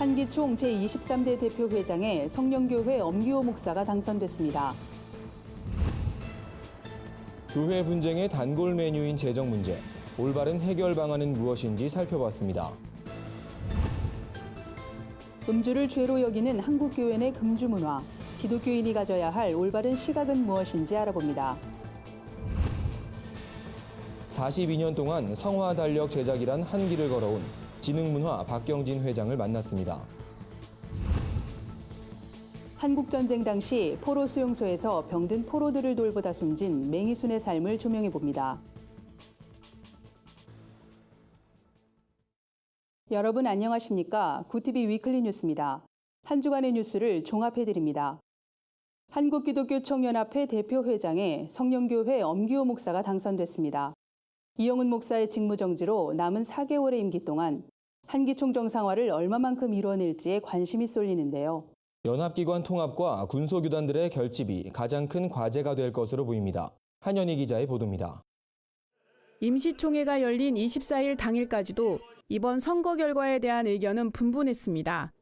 한기총 제23대 대표 회장에 성령교회 엄기호 목사가 당선됐습니다. 교회 분쟁의 단골 메뉴인 재정 문제, 올바른 해결 방안은 무엇인지 살펴봤습니다. 음주를 죄로 여기는 한국교회 내 금주 문화, 기독교인이 가져야 할 올바른 시각은 무엇인지 알아봅니다. 42년 동안 성화 달력 제작이란 한 길을 걸어온 진흥문화 박경진 회장을 만났습니다. 한국전쟁 당시 포로 수용소에서 병든 포로들을 돌보다 숨진 맹희순의 삶을 조명해봅니다. 여러분 안녕하십니까? 구티비 위클리 뉴스입니다. 한 주간의 뉴스를 종합해드립니다. 한국기독교총연합회 대표회장에 성령교회 엄기호 목사가 당선됐습니다. 이영훈 목사의 직무정지로 남은 4개월의 임기 동안 한기총 정상화를 얼마만큼 이뤄낼지에 관심이 쏠리는데요. 연합기관 통합과 군소교단들의 결집이 가장 큰 과제가 될 것으로 보입니다. 한현희 기자의 보도입니다. 임시총회가 열린 24일 당일까지도 이번 선거 결과에 대한 의견은 분분했습니다.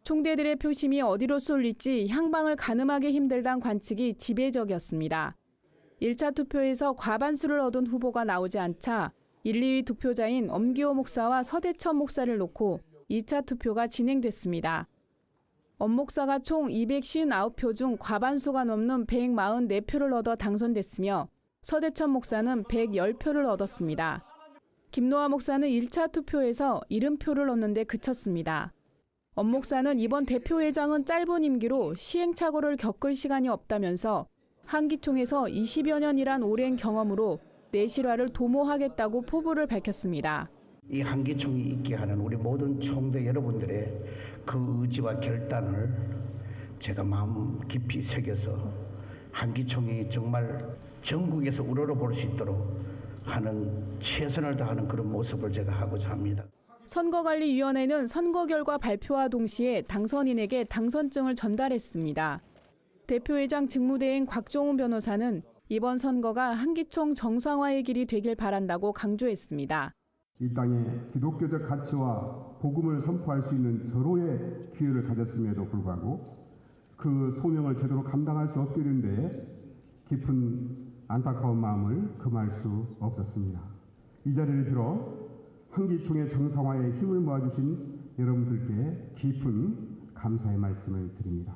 총대들의 표심이 어디로 쏠릴지 향방을 가늠하기 힘들다는 관측이 지배적이었습니다. 1차 투표에서 과반수를 얻은 후보가 나오지 않자 1, 2위 득표자인 엄기호 목사와 서대천 목사를 놓고 2차 투표가 진행됐습니다. 엄 목사가 총 259표 중 과반수가 넘는 144표를 얻어 당선됐으며 서대천 목사는 110표를 얻었습니다. 김노아 목사는 1차 투표에서 70표를 얻는 데 그쳤습니다. 엄 목사는 이번 대표회장은 짧은 임기로 시행착오를 겪을 시간이 없다면서 한기총에서 20여 년이란 오랜 경험으로 내실화를 도모하겠다고 포부를 밝혔습니다. 이 한기총이 있게 하는 우리 모든 총대 여러분들의 그 의지와 결단을 제가 마음 깊이 새겨서 한기총이 정말 전국에서 우러러볼 수 있도록 하는 최선을 다하는 그런 모습을 제가 하고자 합니다. 선거관리위원회는 선거 결과 발표와 동시에 당선인에게 당선증을 전달했습니다. 대표회장 직무대행 곽종훈 변호사는 이번 선거가 한기총 정상화의 길이 되길 바란다고 강조했습니다. 이 땅에 기독교적 가치와 복음을 선포할 수 있는 절호의 기회를 가졌음에도 불구하고 그 소명을 제대로 감당할 수 없게 된 데에 깊은 안타까운 마음을 금할 수 없었습니다. 이 자리를 빌어 한기총의 정상화에 힘을 모아주신 여러분들께 깊은 감사의 말씀을 드립니다.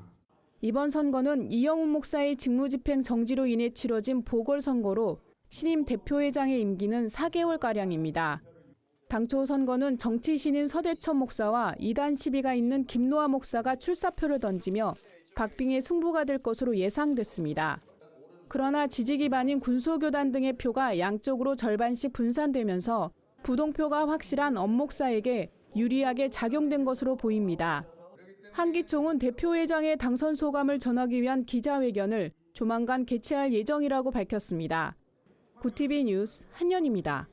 이번 선거는 이영훈 목사의 직무집행 정지로 인해 치러진 보궐선거로 신임 대표회장의 임기는 4개월가량입니다. 당초 선거는 정치신인 서대천 목사와 이단 시비가 있는 김노아 목사가 출사표를 던지며 박빙의 승부가 될 것으로 예상됐습니다. 그러나 지지 기반인 군소교단 등의 표가 양쪽으로 절반씩 분산되면서 부동표가 확실한 엄 목사에게 유리하게 작용된 것으로 보입니다. 한기총은 대표회장의 당선 소감을 전하기 위한 기자회견을 조만간 개최할 예정이라고 밝혔습니다. 구티비 뉴스 한연입니다.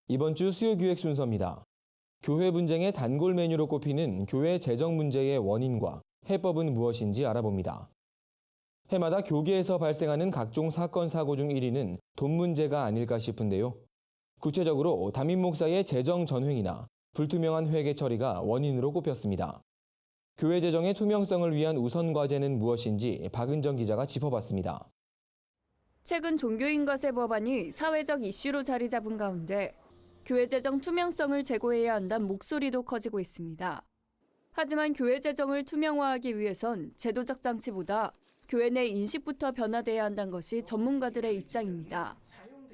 이번 주 수요기획 순서입니다. 교회 분쟁의 단골 메뉴로 꼽히는 교회 재정 문제의 원인과 해법은 무엇인지 알아봅니다. 해마다 교계에서 발생하는 각종 사건 사고 중 1위는 돈 문제가 아닐까 싶은데요. 구체적으로 담임 목사의 재정 전횡이나 불투명한 회계 처리가 원인으로 꼽혔습니다. 교회 재정의 투명성을 위한 우선 과제는 무엇인지 박은정 기자가 짚어봤습니다. 최근 종교인과세 법안이 사회적 이슈로 자리 잡은 가운데 교회 재정 투명성을 제고해야 한다는 목소리도 커지고 있습니다. 하지만 교회 재정을 투명화하기 위해선 제도적 장치보다 교회 내 인식부터 변화돼야 한다는 것이 전문가들의 입장입니다.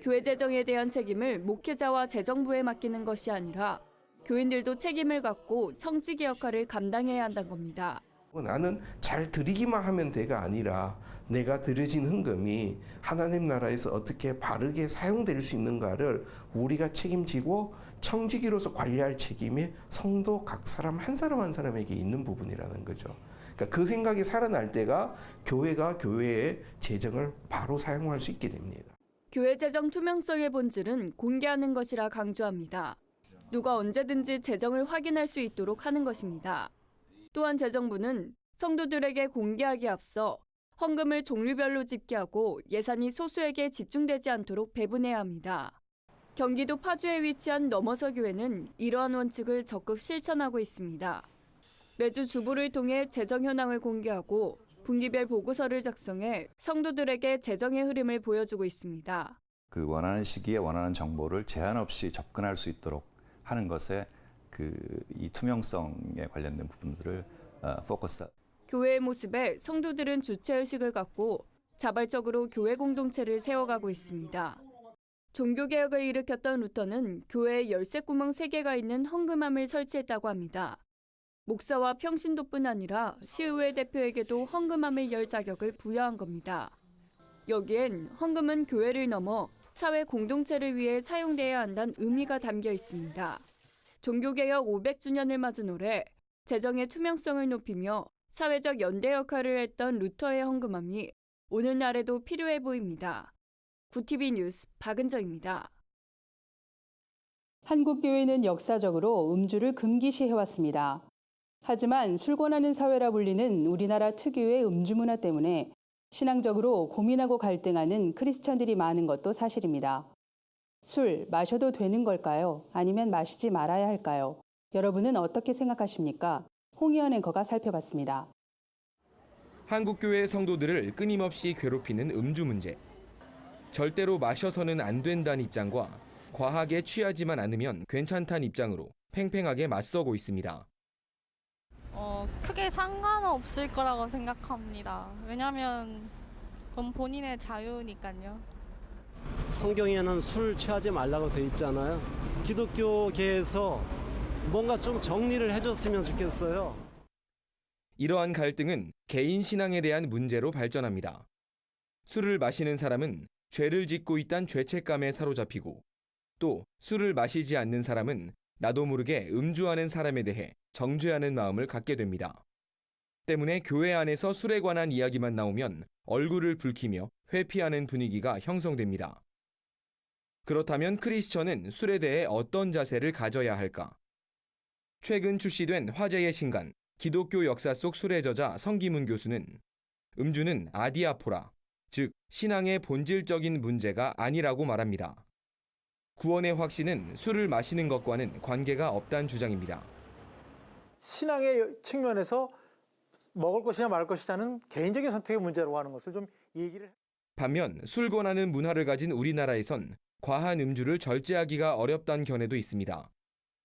교회 재정에 대한 책임을 목회자와 재정부에 맡기는 것이 아니라 교인들도 책임을 갖고 청지기 역할을 감당해야 한다는 겁니다. 나는 잘 드리기만 하면 돼가 아니라 내가 들여진 헌금이 하나님 나라에서 어떻게 바르게 사용될 수 있는가를 우리가 책임지고 청지기로서 관리할 책임이 성도 각 사람 한 사람 한 사람에게 있는 부분이라는 거죠. 그러니까 그 생각이 살아날 때가 교회가 교회의 재정을 바로 사용할 수 있게 됩니다. 교회 재정 투명성의 본질은 공개하는 것이라 강조합니다. 누가 언제든지 재정을 확인할 수 있도록 하는 것입니다. 또한 재정부는 성도들에게 공개하기 앞서 헌금을 종류별로 집계하고 예산이 소수에게 집중되지 않도록 배분해야 합니다. 경기도 파주에 위치한 넘어서 교회는 이러한 원칙을 적극 실천하고 있습니다. 매주 주보를 통해 재정 현황을 공개하고 분기별 보고서를 작성해 성도들에게 재정의 흐름을 보여주고 있습니다. 그 원하는 시기에 원하는 정보를 제한 없이 접근할 수 있도록 하는 것에 이 투명성에 관련된 부분들을 포커스. 교회의 모습에 성도들은 주체의식을 갖고 자발적으로 교회 공동체를 세워가고 있습니다. 종교개혁을 일으켰던 루터는 교회에 열쇠구멍 3개가 있는 헌금함을 설치했다고 합니다. 목사와 평신도뿐 아니라 시의회 대표에게도 헌금함을 열 자격을 부여한 겁니다. 여기엔 헌금은 교회를 넘어 사회 공동체를 위해 사용돼야 한다는 의미가 담겨 있습니다. 종교개혁 500주년을 맞은 올해 재정의 투명성을 높이며 사회적 연대 역할을 했던 루터의 헌금함이 오늘날에도 필요해 보입니다. 구티비 뉴스 박은정입니다. 한국교회는 역사적으로 음주를 금기시해왔습니다. 하지만 술 권하는 사회라 불리는 우리나라 특유의 음주 문화 때문에 신앙적으로 고민하고 갈등하는 크리스천들이 많은 것도 사실입니다. 술 마셔도 되는 걸까요? 아니면 마시지 말아야 할까요? 여러분은 어떻게 생각하십니까? 홍희연 앵커가 살펴봤습니다. 한국교회 성도들을 끊임없이 괴롭히는 음주 문제. 절대로 마셔서는 안 된다는 입장과 과하게 취하지만 않으면 괜찮다는 입장으로 팽팽하게 맞서고 있습니다. 크게 상관없을 거라고 생각합니다. 왜냐하면 그건 본인의 자유니까요. 성경에는 술 취하지 말라고 돼 있잖아요. 기독교계에서 뭔가 좀 정리를 해줬으면 좋겠어요. 이러한 갈등은 개인 신앙에 대한 문제로 발전합니다. 술을 마시는 사람은 죄를 짓고 있다는 죄책감에 사로잡히고 또 술을 마시지 않는 사람은 나도 모르게 음주하는 사람에 대해 정죄하는 마음을 갖게 됩니다. 때문에 교회 안에서 술에 관한 이야기만 나오면 얼굴을 붉히며 회피하는 분위기가 형성됩니다. 그렇다면 크리스천은 술에 대해 어떤 자세를 가져야 할까? 최근 출시된 화제의 신간, 기독교 역사 속 술의 저자 성기문 교수는 음주는 아디아포라, 즉 신앙의 본질적인 문제가 아니라고 말합니다. 구원의 확신은 술을 마시는 것과는 관계가 없다는 주장입니다. 신앙의 측면에서 먹을 것이냐 말 것이냐는 개인적인 선택의 문제라고 하는 것을 좀 얘기를. 반면 술 권하는 문화를 가진 우리나라에선 과한 음주를 절제하기가 어렵다는 견해도 있습니다.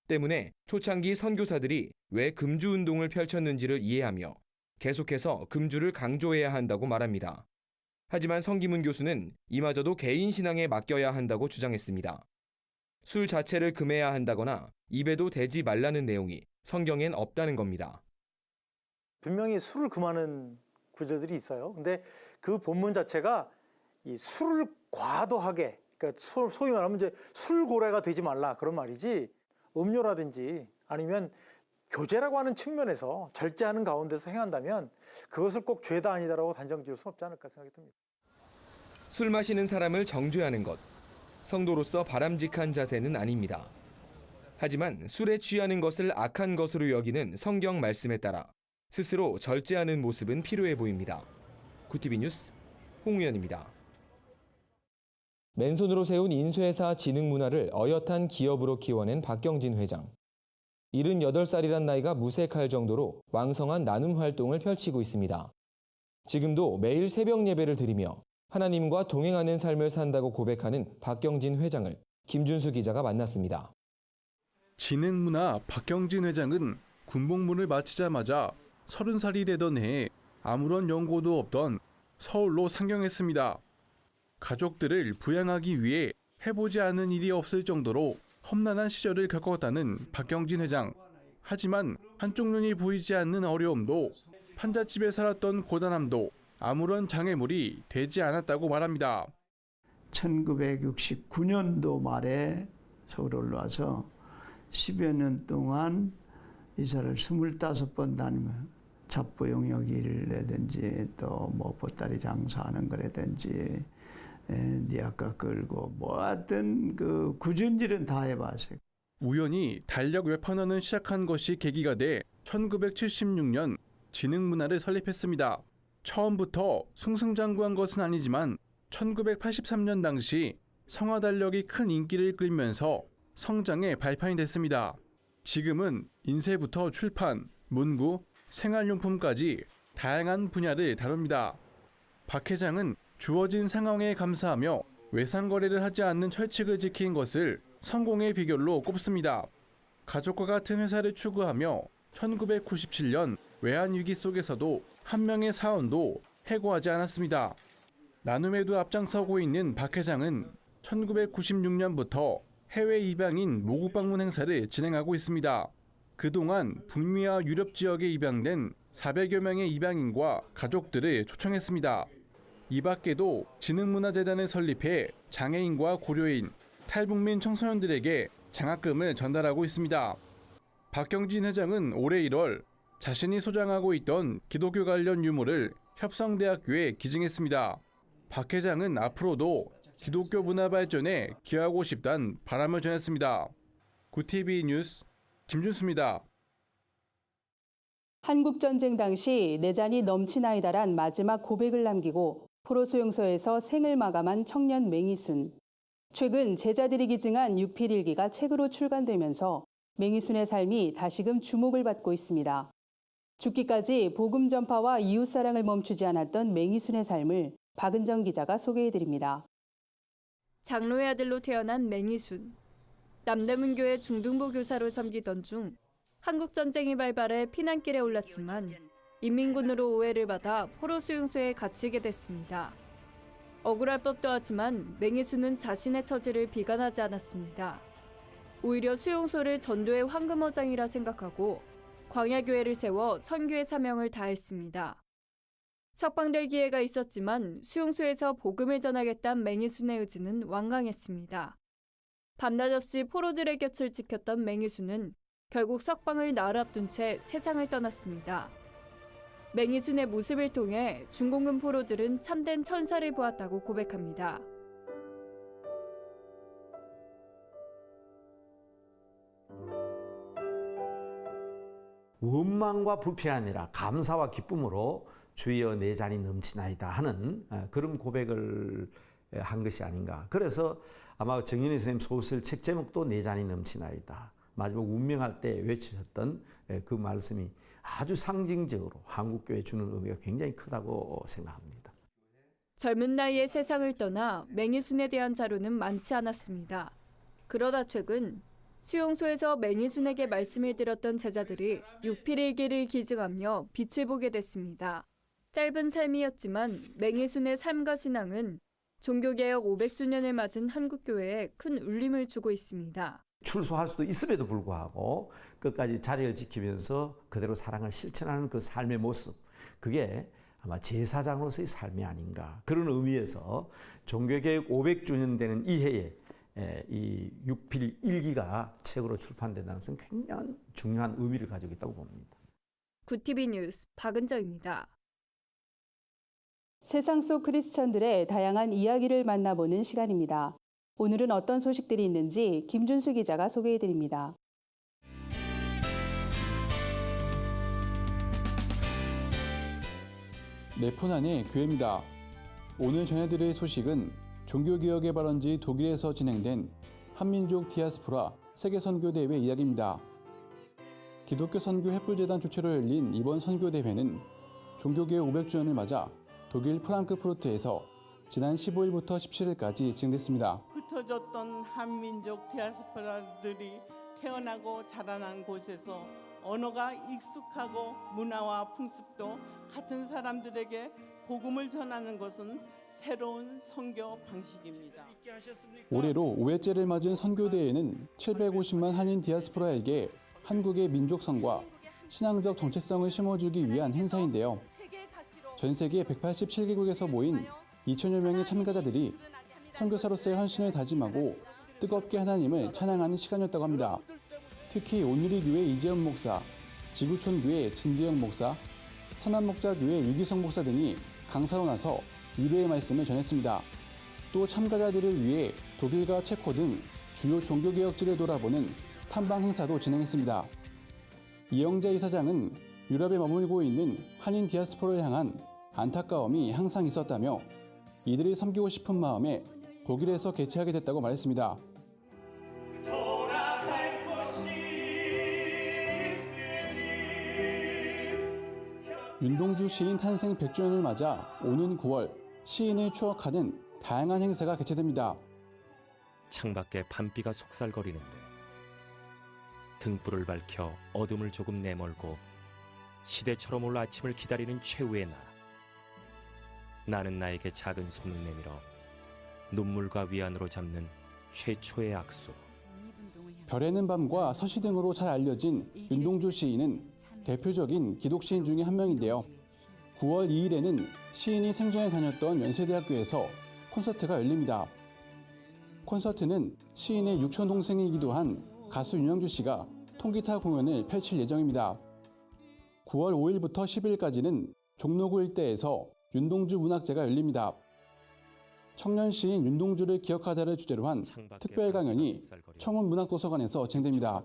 때문에 초창기 선교사들이 왜 금주 운동을 펼쳤는지를 이해하며 계속해서 금주를 강조해야 한다고 말합니다. 하지만 성기문 교수는 이마저도 개인 신앙에 맡겨야 한다고 주장했습니다. 술 자체를 금해야 한다거나 입에도 대지 말라는 내용이 성경엔 없다는 겁니다. 분명히 술을 금하는 구절들이 있어요. 근데 그 본문 자체가 이 술을 과도하게, 그러니까 소위 말하면 이제 술고래가 되지 말라 그런 말이지, 음료라든지 아니면 교제라고 하는 측면에서 절제하는 가운데서 행한다면 그것을 꼭 죄다 아니다라고 단정 지을 수 없지 않을까 생각이 듭니다. 술 마시는 사람을 정죄하는 것, 성도로서 바람직한 자세는 아닙니다. 하지만 술에 취하는 것을 악한 것으로 여기는 성경 말씀에 따라 스스로 절제하는 모습은 필요해 보입니다. 구티비 뉴스 홍우연입니다. 맨손으로 세운 인쇄사 지능 문화를 어엿한 기업으로 키워낸 박경진 회장. 78살이란 나이가 무색할 정도로 왕성한 나눔 활동을 펼치고 있습니다. 지금도 매일 새벽 예배를 드리며 하나님과 동행하는 삶을 산다고 고백하는 박경진 회장을 김준수 기자가 만났습니다. 지능문화 박경진 회장은 군복무를 마치자마자 30살이 되던 해에 아무런 연고도 없던 서울로 상경했습니다. 가족들을 부양하기 위해 해보지 않은 일이 없을 정도로 험난한 시절을 겪었다는 박경진 회장. 하지만 한쪽 눈이 보이지 않는 어려움도 판잣집에 살았던 고단함도 아무런 장애물이 되지 않았다고 말합니다. 1969년도 말에 서울 올라와서 10여 년 동안 이사를 25번 다니며 잡부 용역이라든지 또 뭐 보따리 장사하는 거라든지 니아까 끌고 뭐 하여튼 그 굳은 일은 다 해봤어요. 우연히 달력 웹판원을 시작한 것이 계기가 돼 1976년 지능 문화를 설립했습니다. 처음부터 승승장구한 것은 아니지만 1983년 당시 성화 달력이 큰 인기를 끌면서 성장의 발판이 됐습니다. 지금은 인쇄부터 출판, 문구, 생활용품까지 다양한 분야를 다룹니다. 박 회장은 주어진 상황에 감사하며 외상거래를 하지 않는 철칙을 지킨 것을 성공의 비결로 꼽습니다. 가족과 같은 회사를 추구하며 1997년 외환위기 속에서도 한 명의 사원도 해고하지 않았습니다. 나눔에도 앞장서고 있는 박 회장은 1996년부터 해외 입양인 모국 방문 행사를 진행하고 있습니다. 그동안 북미와 유럽 지역에 입양된 400여 명의 입양인과 가족들을 초청했습니다. 이 밖에도 지능문화재단을 설립해 장애인과 고려인, 탈북민 청소년들에게 장학금을 전달하고 있습니다. 박경진 회장은 올해 1월 자신이 소장하고 있던 기독교 관련 유물을 협성대학교에 기증했습니다. 박 회장은 앞으로도 기독교 문화 발전에 기여하고 싶다는 바람을 전했습니다. 구TV 뉴스 김준수입니다. 한국전쟁 당시 내 잔이 넘치나이다란 마지막 고백을 남기고 포로수용소에서 생을 마감한 청년 맹희순. 최근 제자들이 기증한 육필일기가 책으로 출간되면서 맹희순의 삶이 다시금 주목을 받고 있습니다. 죽기까지 복음 전파와 이웃사랑을 멈추지 않았던 맹희순의 삶을 박은정 기자가 소개해드립니다. 장로의 아들로 태어난 맹희순. 남대문교회 중등부 교사로 섬기던 중 한국전쟁이 발발해 피난길에 올랐지만 인민군으로 오해를 받아 포로수용소에 갇히게 됐습니다. 억울할 법도 하지만 맹희순은 자신의 처지를 비관하지 않았습니다. 오히려 수용소를 전도의 황금어장이라 생각하고 광야교회를 세워 선교의 사명을 다했습니다. 석방될 기회가 있었지만 수용소에서 복음을 전하겠다는 맹희순의 의지는 완강했습니다. 밤낮 없이 포로들의 곁을 지켰던 맹희순은 결국 석방을 날 앞둔 채 세상을 떠났습니다. 맹희순의 모습을 통해 중공군 포로들은 참된 천사를 보았다고 고백합니다. 원망과 불평이 아니라 감사와 기쁨으로 주여 내 잔이 넘치나이다 하는 그런 고백을 한 것이 아닌가. 그래서 아마 정윤희 선생님 소설 책 제목도 내 잔이 넘치나이다. 마지막 운명할 때 외치셨던 그 말씀이 아주 상징적으로 한국교회에 주는 의미가 굉장히 크다고 생각합니다. 젊은 나이에 세상을 떠나 맹희순에 대한 자료는 많지 않았습니다. 그러다 최근 수용소에서 맹희순에게 말씀을 드렸던 제자들이 육필일기를 기증하며 빛을 보게 됐습니다. 짧은 삶이었지만 맹희순의 삶과 신앙은 종교개혁 500주년을 맞은 한국교회에 큰 울림을 주고 있습니다. 출소할 수도 있음에도 불구하고 끝까지 자리를 지키면서 그대로 사랑을 실천하는 그 삶의 모습, 그게 아마 제사장으로서의 삶이 아닌가. 그런 의미에서 종교개혁 500주년 되는 이 해에 이 육필 일기가 책으로 출판된다는 것은 굉장히 중요한 의미를 가지고 있다고 봅니다. 구TV 뉴스 박은정입니다. 세상 속 크리스천들의 다양한 이야기를 만나보는 시간입니다. 오늘은 어떤 소식들이 있는지 김준수 기자가 소개해드립니다. 내 폰 안의 교회입니다. 오늘 전해드릴 소식은 종교개혁의 발원지 독일에서 진행된 한민족 디아스포라 세계선교대회 이야기입니다. 기독교 선교 횃불재단 주최로 열린 이번 선교대회는 종교개혁 500주년을 맞아 독일 프랑크푸르트에서 지난 15일부터 17일까지 진행됐습니다. 흩어졌던 한민족 디아스포라들이 태어나고 자라난 곳에서 언어가 익숙하고 문화와 풍습도 같은 사람들에게 복음을 전하는 것은 새로운 선교 방식입니다. 올해로 5회째를 맞은 선교대회는 750만 한인 디아스포라에게 한국의 민족성과 신앙적 정체성을 심어주기 위한 행사인데요. 전 세계 187개국에서 모인 2천여 명의 참가자들이 선교사로서의 헌신을 다짐하고 뜨겁게 하나님을 찬양하는 시간이었다고 합니다. 특히 온누리교회 이재훈 목사, 지구촌교회 진재영 목사, 선한목자교회 유기성 목사 등이 강사로 나서 위로의 말씀을 전했습니다. 또 참가자들을 위해 독일과 체코 등 주요 종교개혁지를 돌아보는 탐방 행사도 진행했습니다. 이영재 이사장은 유럽에 머물고 있는 한인 디아스포라를 향한 안타까움이 항상 있었다며 이들을 섬기고 싶은 마음에 독일에서 개최하게 됐다고 말했습니다. 윤동주 시인 탄생 100주년을 맞아 오는 9월 시인을 추억하는 다양한 행사가 개최됩니다. 창밖에 밤비가 속살거리는데 등불을 밝혀 어둠을 조금 내몰고 시대처럼 올 아침을 기다리는 최후의 나. 나는 나에게 작은 손을 내밀어 눈물과 위안으로 잡는 최초의 악수. 별에는 밤과 서시 등으로 잘 알려진 윤동주 시인은 대표적인 기독시인 중에 한 명인데요. 9월 2일에는 시인이 생전에 다녔던 연세대학교에서 콘서트가 열립니다. 콘서트는 시인의 육촌 동생이기도 한 가수 윤영주 씨가 통기타 공연을 펼칠 예정입니다. 9월 5일부터 10일까지는 종로구 일대에서 윤동주 문학제가 열립니다. 청년 시인 윤동주를 기억하다를 주제로 한 특별 강연이 청운문학도서관에서 진행됩니다.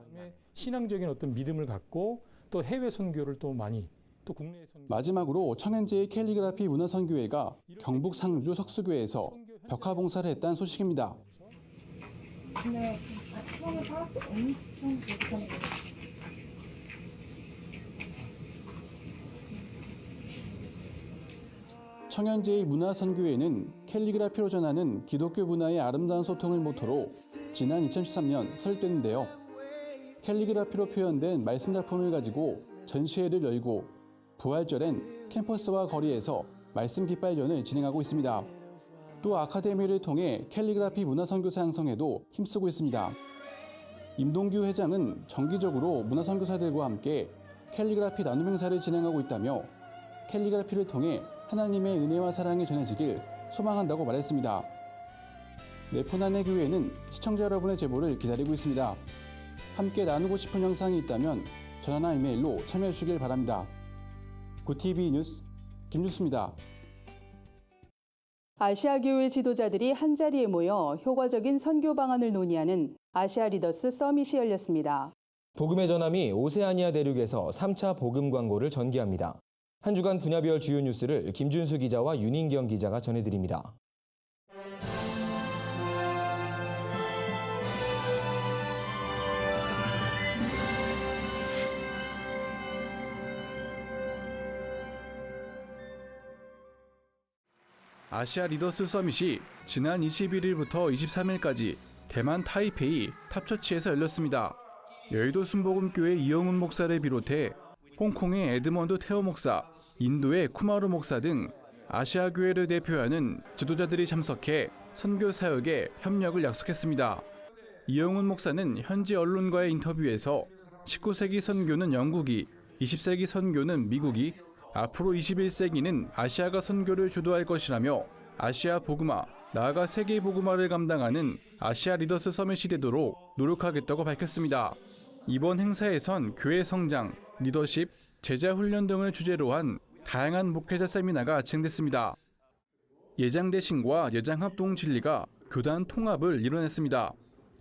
신앙적인 어떤 믿음을 갖고 또 해외 선교를 또 많이 또 국내 선교. 마지막으로 청현제의 캘리그라피 문화선교회가 경북 상주 석수교에서 벽화 봉사를 했다는 소식입니다. 청현제의 문화선교회는 캘리그라피로 전하는 기독교 문화의 아름다운 소통을 모토로 지난 2013년 설립됐는데요. 캘리그라피로 표현된 말씀 작품을 가지고 전시회를 열고 부활절엔 캠퍼스와 거리에서 말씀 깃발전을 진행하고 있습니다. 또 아카데미를 통해 캘리그라피 문화선교사 양성에도 힘쓰고 있습니다. 임동규 회장은 정기적으로 문화선교사들과 함께 캘리그라피 나눔 행사를 진행하고 있다며 캘리그라피를 통해 하나님의 은혜와 사랑이 전해지길 소망한다고 말했습니다. 레포나네 교회는 시청자 여러분의 제보를 기다리고 있습니다. 함께 나누고 싶은 영상이 있다면 전화나 이메일로 참여해 주시길 바랍니다. 구TV 뉴스 김주수입니다. 아시아교회 지도자들이 한자리에 모여 효과적인 선교 방안을 논의하는 아시아 리더스 서밋이 열렸습니다. 복음의 전함이 오세아니아 대륙에서 3차 복음 광고를 전개합니다. 한 주간 분야별 주요 뉴스를 김준수 기자와 윤인경 기자가 전해드립니다. 아시아 리더스 서밋이 지난 21일부터 23일까지 대만 타이페이 탑처치에서 열렸습니다. 여의도 순복음교회 이영훈 목사를 비롯해 홍콩의 에드먼드 테오 목사, 인도의 쿠마루 목사 등 아시아 교회를 대표하는 지도자들이 참석해 선교 사역에 협력을 약속했습니다. 이영훈 목사는 현지 언론과의 인터뷰에서 19세기 선교는 영국이, 20세기 선교는 미국이, 앞으로 21세기는 아시아가 선교를 주도할 것이라며 아시아 복음화, 나아가 세계 복음화를 감당하는 아시아 리더스 서밋이 되도록 노력하겠다고 밝혔습니다. 이번 행사에선 교회 성장, 리더십, 제자 훈련 등을 주제로 한 다양한 목회자 세미나가 진행됐습니다. 예장대신과 예장합동 진리가 교단 통합을 이뤄냈습니다.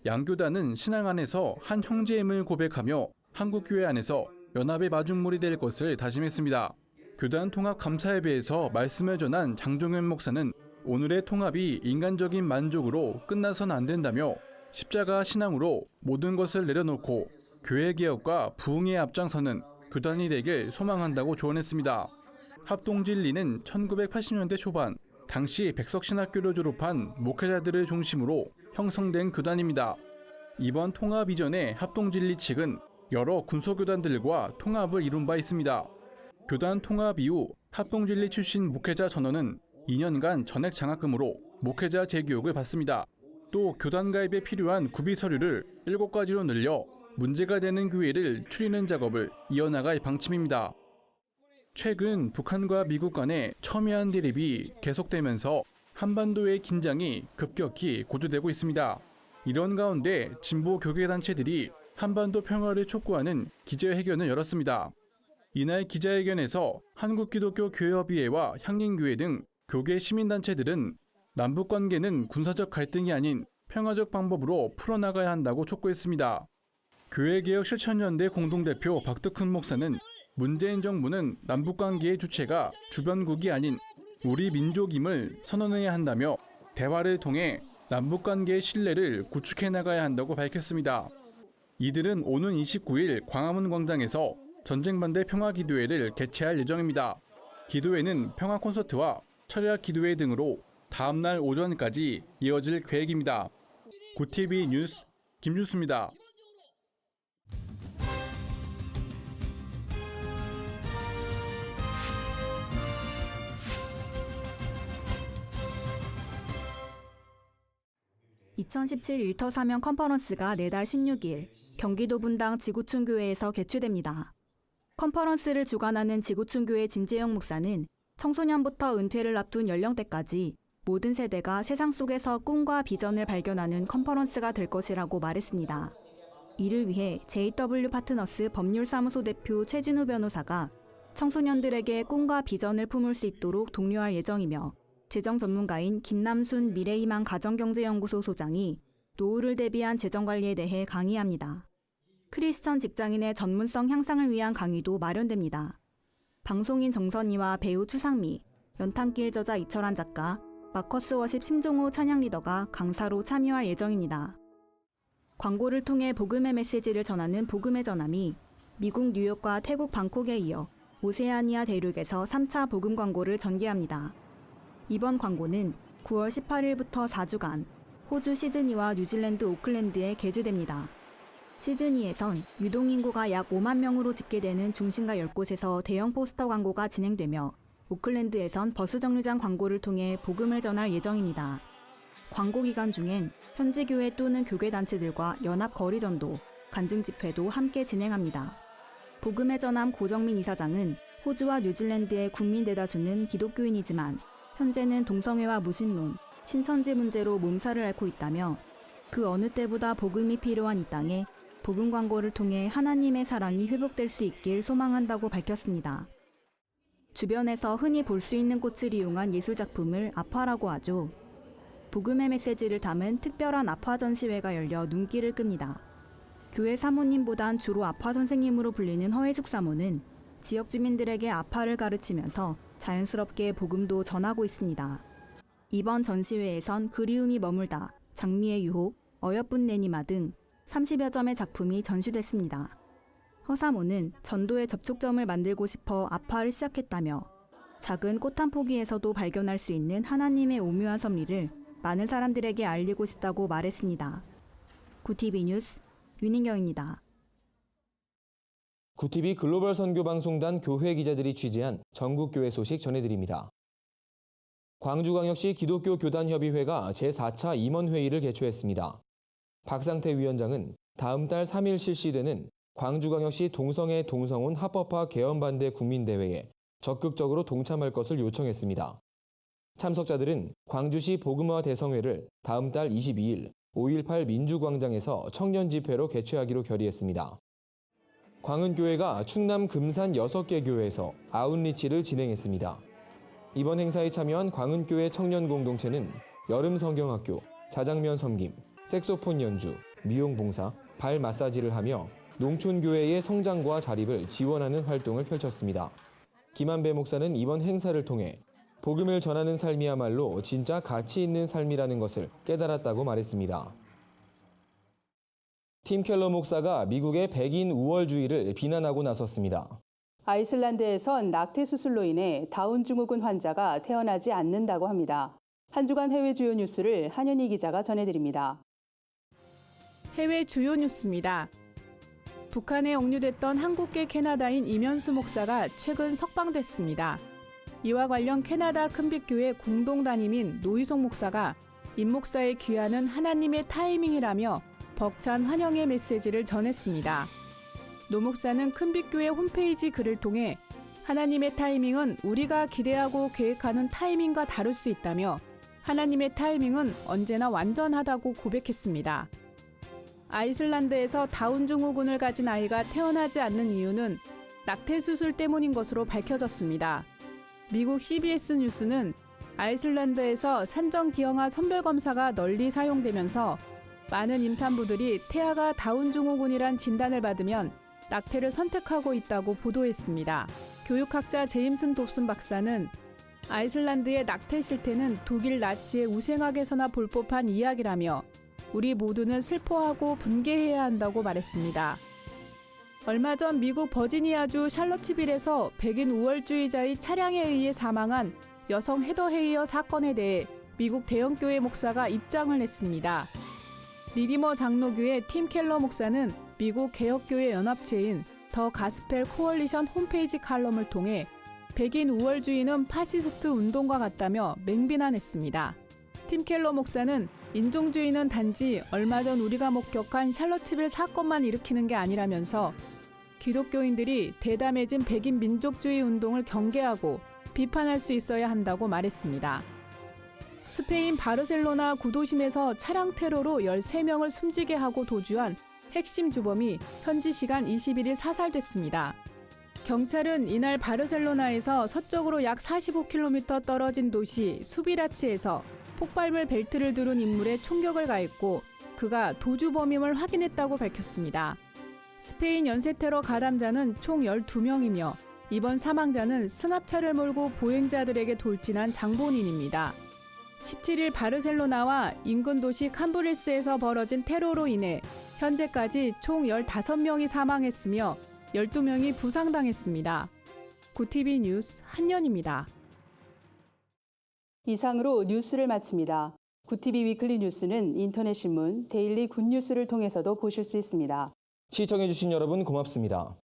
양교단은 신앙 안에서 한 형제임을 고백하며 한국교회 안에서 연합의 마중물이 될 것을 다짐했습니다. 교단 통합 감사예배에서 말씀을 전한 장종현 목사는 오늘의 통합이 인간적인 만족으로 끝나선 안 된다며 십자가 신앙으로 모든 것을 내려놓고 교회 개혁과 부흥에 앞장서는 교단이 되길 소망한다고 조언했습니다. 합동진리는 1980년대 초반 당시 백석신학교를 졸업한 목회자들을 중심으로 형성된 교단입니다. 이번 통합 이전에 합동진리 측은 여러 군소교단들과 통합을 이룬 바 있습니다. 교단 통합 이후 합동진리 출신 목회자 전원은 2년간 전액 장학금으로 목회자 재교육을 받습니다. 또 교단 가입에 필요한 구비 서류를 7가지로 늘려 문제가 되는 교회를 추리는 작업을 이어나갈 방침입니다. 최근 북한과 미국 간의 첨예한 대립이 계속되면서 한반도의 긴장이 급격히 고조되고 있습니다. 이런 가운데 진보 교계단체들이 한반도 평화를 촉구하는 기자회견을 열었습니다. 이날 기자회견에서 한국기독교교회협의회와 향림교회 등 교계 시민단체들은 남북관계는 군사적 갈등이 아닌 평화적 방법으로 풀어나가야 한다고 촉구했습니다. 교회개혁 실천연대 공동대표 박덕훈 목사는 문재인 정부는 남북관계의 주체가 주변국이 아닌 우리 민족임을 선언해야 한다며 대화를 통해 남북관계의 신뢰를 구축해 나가야 한다고 밝혔습니다. 이들은 오는 29일 광화문 광장에서 전쟁반대 평화기도회를 개최할 예정입니다. 기도회는 평화 콘서트와 철야 기도회 등으로 다음 날 오전까지 이어질 계획입니다. 구TV 뉴스 김준수입니다. (2017) 일터 사명 컨퍼런스가 내달 16일 경기도 분당 지구촌교회에서 개최됩니다. 컨퍼런스를 주관하는 지구촌교회 진재영 목사는 청소년부터 은퇴를 앞둔 연령대까지 모든 세대가 세상 속에서 꿈과 비전을 발견하는 컨퍼런스가 될 것이라고 말했습니다. 이를 위해 JW 파트너스 법률사무소 대표 최진우 변호사가 청소년들에게 꿈과 비전을 품을 수 있도록 독려할 예정이며 재정 전문가인 김남순 미래희망 가정경제연구소 소장이 노후를 대비한 재정관리에 대해 강의합니다. 크리스천 직장인의 전문성 향상을 위한 강의도 마련됩니다. 방송인 정선희와 배우 추상미, 연탄길 저자 이철환 작가, 마커스 워십 심종호 찬양 리더가 강사로 참여할 예정입니다. 광고를 통해 복음의 메시지를 전하는 복음의 전함이 미국 뉴욕과 태국 방콕에 이어 오세아니아 대륙에서 3차 복음 광고를 전개합니다. 이번 광고는 9월 18일부터 4주간 호주 시드니와 뉴질랜드 오클랜드에 개주됩니다. 시드니에선 유동인구가 약 5만 명으로 집계되는 중심가 10곳에서 대형 포스터 광고가 진행되며 오클랜드에선 버스 정류장 광고를 통해 복음을 전할 예정입니다. 광고 기간 중엔 현지 교회 또는 교계단체들과 연합 거리전도, 간증 집회도 함께 진행합니다. 복음의 전함 고정민 이사장은 호주와 뉴질랜드의 국민 대다수는 기독교인이지만 현재는 동성애와 무신론, 신천지 문제로 몸살을 앓고 있다며 그 어느 때보다 복음이 필요한 이 땅에 복음 광고를 통해 하나님의 사랑이 회복될 수 있길 소망한다고 밝혔습니다. 주변에서 흔히 볼 수 있는 꽃을 이용한 예술작품을 아파라고 하죠. 복음의 메시지를 담은 특별한 아파 전시회가 열려 눈길을 끕니다. 교회 사모님보단 주로 아파 선생님으로 불리는 허혜숙 사모는 지역 주민들에게 아파를 가르치면서 자연스럽게 복음도 전하고 있습니다. 이번 전시회에선 그리움이 머물다, 장미의 유혹, 어여쁜 내니마 등 30여 점의 작품이 전시됐습니다. 허 사모는 전도의 접촉점을 만들고 싶어 아파를 시작했다며 작은 꽃 한 포기에서도 발견할 수 있는 하나님의 오묘한 섭리를 많은 사람들에게 알리고 싶다고 말했습니다. 구TV 뉴스 윤인경입니다. 구TV 글로벌 선교방송단 교회 기자들이 취재한 전국교회 소식 전해드립니다. 광주광역시 기독교 교단협의회가 제4차 임원회의를 개최했습니다. 박상태 위원장은 다음 달 3일 실시되는 광주광역시 동성애 동성혼 합법화 개헌반대 국민대회에 적극적으로 동참할 것을 요청했습니다. 참석자들은 광주시 복음화 대성회를 다음 달 22일 5.18 민주광장에서 청년집회로 개최하기로 결의했습니다. 광은교회가 충남 금산 6개 교회에서 아웃리치를 진행했습니다. 이번 행사에 참여한 광은교회 청년공동체는 여름 성경학교, 자장면 섬김, 색소폰 연주, 미용 봉사, 발 마사지를 하며 농촌교회의 성장과 자립을 지원하는 활동을 펼쳤습니다. 김한배 목사는 이번 행사를 통해 복음을 전하는 삶이야말로 진짜 가치 있는 삶이라는 것을 깨달았다고 말했습니다. 팀 켈러 목사가 미국의 백인 우월주의를 비난하고 나섰습니다. 아이슬란드에선 낙태 수술로 인해 다운 증후군 환자가 태어나지 않는다고 합니다. 한 주간 해외 주요 뉴스를 한현희 기자가 전해드립니다. 해외 주요 뉴스입니다. 북한에 억류됐던 한국계 캐나다인 이면수 목사가 최근 석방됐습니다. 이와 관련 캐나다 큰빛교회 공동 담임인 노희송 목사가 임 목사의 귀환은 하나님의 타이밍이라며 벅찬 환영의 메시지를 전했습니다. 노 목사는 큰빛교회 홈페이지 글을 통해 하나님의 타이밍은 우리가 기대하고 계획하는 타이밍과 다를 수 있다며 하나님의 타이밍은 언제나 완전하다고 고백했습니다. 아이슬란드에서 다운 증후군을 가진 아이가 태어나지 않는 이유는 낙태 수술 때문인 것으로 밝혀졌습니다. 미국 CBS 뉴스는 아이슬란드에서 산정기형아 선별검사가 널리 사용되면서 많은 임산부들이 태아가 다운 증후군이란 진단을 받으면 낙태를 선택하고 있다고 보도했습니다. 교육학자 제임슨 dob슨 박사는 아이슬란드의 낙태 실태는 독일 나치의 우생학에서나 볼 법한 이야기라며 우리 모두는 슬퍼하고 분개해야 한다고 말했습니다. 얼마 전 미국 버지니아주 샬럿츠빌에서 백인 우월주의자의 차량에 의해 사망한 여성 헤더 헤이어 사건에 대해 미국 대형교회 목사가 입장을 냈습니다. 리디머 장로교회 팀 켈러 목사는 미국 개혁교회 연합체인 더 가스펠 코얼리션 홈페이지 칼럼을 통해 백인 우월주의는 파시스트 운동과 같다며 맹비난했습니다. 팀 켈러 목사는 인종주의는 단지 얼마 전 우리가 목격한 샬럿츠빌 사건만 일으키는 게 아니라면서 기독교인들이 대담해진 백인 민족주의 운동을 경계하고 비판할 수 있어야 한다고 말했습니다. 스페인 바르셀로나 구도심에서 차량 테러로 13명을 숨지게 하고 도주한 핵심 주범이 현지 시간 21일 사살됐습니다. 경찰은 이날 바르셀로나에서 서쪽으로 약 45km 떨어진 도시 수비라치에서 폭발물 벨트를 두른 인물에 총격을 가했고 그가 도주 범임을 확인했다고 밝혔습니다. 스페인 연쇄 테러 가담자는 총 12명이며 이번 사망자는 승합차를 몰고 보행자들에게 돌진한 장본인입니다. 17일 바르셀로나와 인근 도시 캄브레스에서 벌어진 테러로 인해 현재까지 총 15명이 사망했으며 12명이 부상당했습니다. 구티비 뉴스 한연입니다. 이상으로 뉴스를 마칩니다. 구티비 위클리 뉴스는 인터넷 신문 데일리 굿뉴스를 통해서도 보실 수 있습니다. 시청해주신 여러분 고맙습니다.